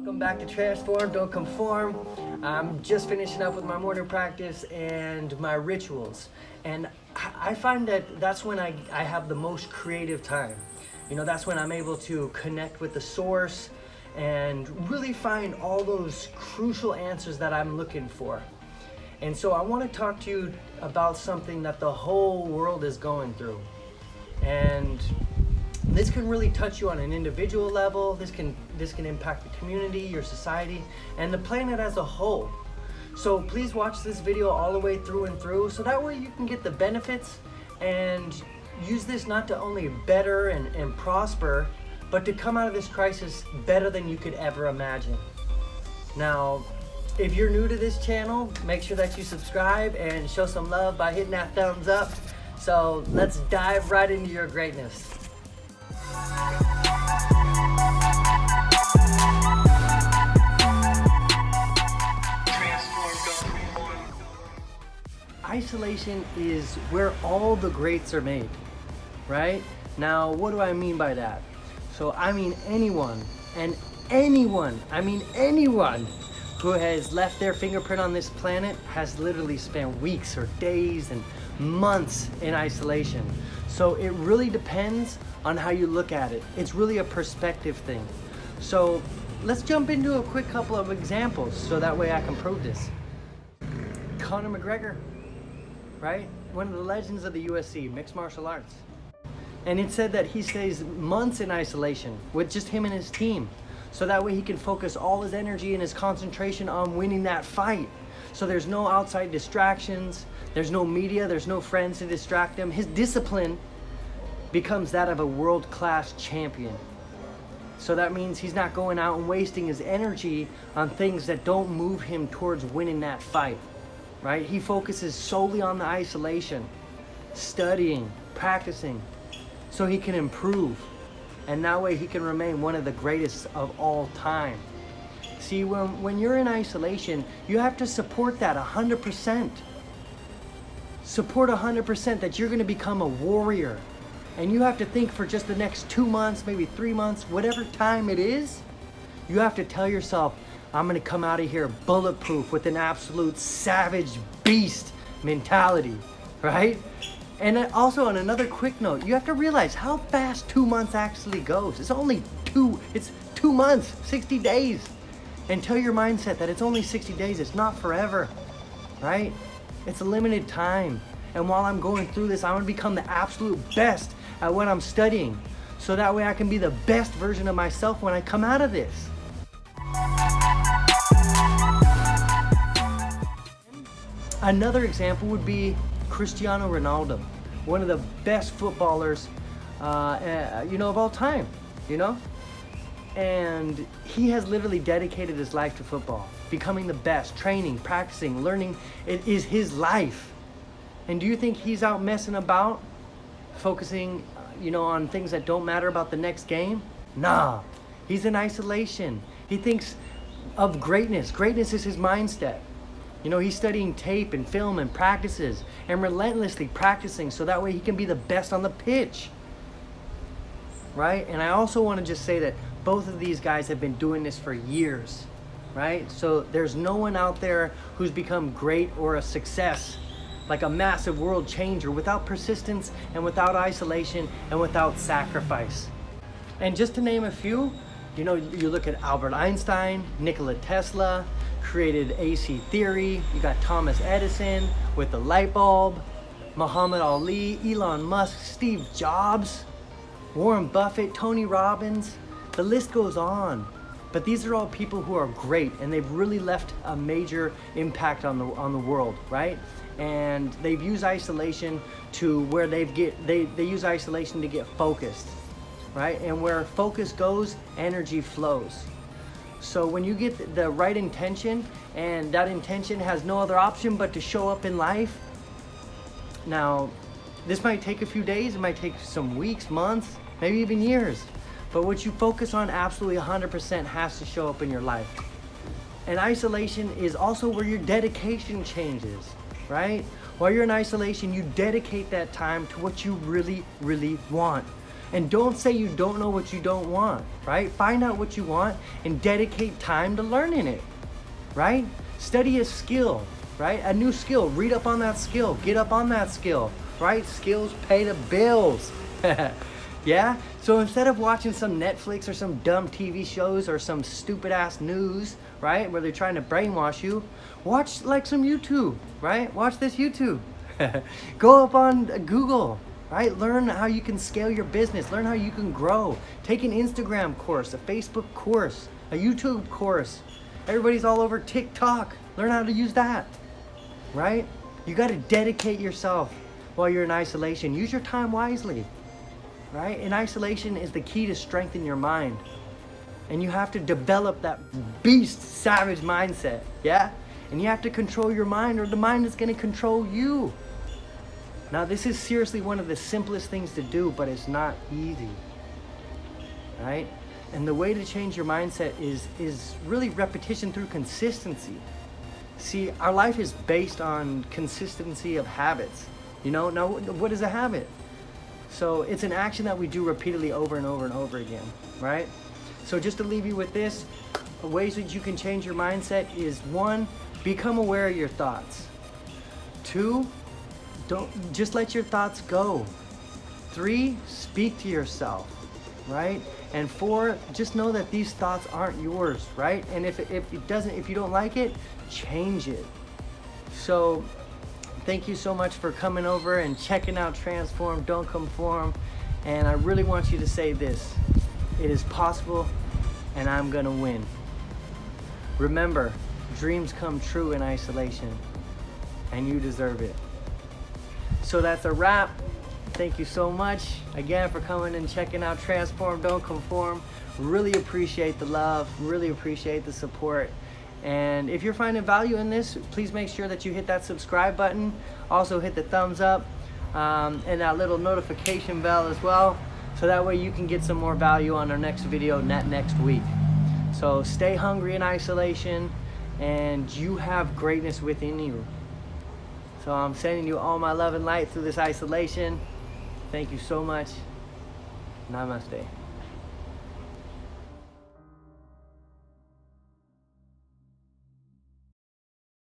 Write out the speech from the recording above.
Welcome back to Transform Don't Conform. I'm just finishing up with my morning practice and my rituals. And I find that that's when I have the most creative time. You know, that's when I'm able to connect with the source and really find all those crucial answers that I'm looking for. And so I want to talk to you about something that the whole world is going through. And this can really touch you on an individual level. This can impact the community, your society, and the planet as a whole. So please watch this video all the way through and through, so that way you can get the benefits and use this not to only better and prosper, but to come out of this crisis better than you could ever imagine. Now, if you're new to this channel, make sure that you subscribe and show some love by hitting that thumbs up. So let's dive right into your greatness. Isolation is where all the greats are made, right? Now, what do I mean by that? So I mean anyone who has left their fingerprint on this planet has literally spent weeks or days and months in isolation. So it really depends on how you look at it. It's really a perspective thing. So let's jump into a quick couple of examples so that way I can prove this. Conor McGregor, right? One of the legends of the UFC, mixed martial arts. And it said that he stays months in isolation with just him and his team. So that way he can focus all his energy and his concentration on winning that fight. So there's no outside distractions, there's no media, there's no friends to distract him. His discipline becomes that of a world-class champion. So that means he's not going out and wasting his energy on things that don't move him towards winning that fight, right? He focuses solely on the isolation, studying, practicing, so he can improve. And that way he can remain one of the greatest of all time. See, when you're in isolation, you have to support that 100%. Support 100% that you're gonna become a warrior. And you have to think for just the next 2 months, maybe 3 months, whatever time it is, you have to tell yourself, I'm gonna come out of here bulletproof with an absolute savage beast mentality, right? And also on another quick note, you have to realize how fast 2 months actually goes. It's only it's 2 months, 60 days. And tell your mindset that it's only 60 days, it's not forever, right? It's a limited time. And while I'm going through this, I'm gonna become the absolute best at what I'm studying. So that way I can be the best version of myself when I come out of this. Another example would be Cristiano Ronaldo, one of the best footballers, of all time, And he has literally dedicated his life to football, becoming the best, training, practicing, learning. It is his life. And do you think he's out messing about, focusing, on things that don't matter about the next game? Nah, he's in isolation. He thinks of greatness. Greatness is his mindset. He's studying tape and film and practices and relentlessly practicing so that way he can be the best on the pitch, right? And I also want to just say that both of these guys have been doing this for years, right? So there's no one out there who's become great or a success, like a massive world changer, without persistence and without isolation and without sacrifice. And just to name a few, you look at Albert Einstein, Nikola Tesla, created AC theory. You got Thomas Edison with the light bulb, Muhammad Ali, Elon Musk, Steve Jobs, Warren Buffett, Tony Robbins. The list goes on. But these are all people who are great, and they've really left a major impact on the world, right? And they've used isolation to where they use isolation to get focused, right? And where focus goes, energy flows. So when you get the right intention, and that intention has no other option but to show up in life. Now, this might take a few days, it might take some weeks, months, maybe even years. But what you focus on absolutely 100% has to show up in your life. And isolation is also where your dedication changes, right? While you're in isolation, you dedicate that time to what you really, really want. And don't say you don't know what you don't want, right? Find out what you want and dedicate time to learning it, right? Study a skill, right? A new skill, read up on that skill, get up on that skill, right? Skills pay the bills. Yeah? So instead of watching some Netflix or some dumb TV shows or some stupid ass news, right, where they're trying to brainwash you, watch like some YouTube, right? Watch this YouTube. Go up on Google, right? Learn how you can scale your business. Learn how you can grow. Take an Instagram course, a Facebook course, a YouTube course. Everybody's all over TikTok. Learn how to use that, right? You got to dedicate yourself while you're in isolation. Use your time wisely, right? And isolation is the key to strengthen your mind. And you have to develop that beast, savage mindset, yeah? And you have to control your mind, or the mind is going to control you. Now, this is seriously one of the simplest things to do, but it's not easy, right? And the way to change your mindset is really repetition through consistency. See, our life is based on consistency of habits. You know, now what is a habit? So it's an action that we do repeatedly over and over and over again, right? So just to leave you with this, ways that you can change your mindset is 1, become aware of your thoughts. 2, don't just let your thoughts go. 3, speak to yourself, right? And 4, just know that these thoughts aren't yours, right? And if you don't like it, change it. So thank you so much for coming over and checking out Transform Don't Conform. And I really want you to say this: it is possible, and I'm gonna win. Remember, dreams come true in isolation, and you deserve it. So that's a wrap. Thank you so much again for coming and checking out Transform Don't Conform. Really appreciate the love, really appreciate the support. And if you're finding value in this, please make sure that you hit that subscribe button. Also hit the thumbs up and that little notification bell as well, so that way you can get some more value on our next video next week. So stay hungry in isolation, and you have greatness within you. So I'm sending you all my love and light through this isolation. Thank you so much. Namaste.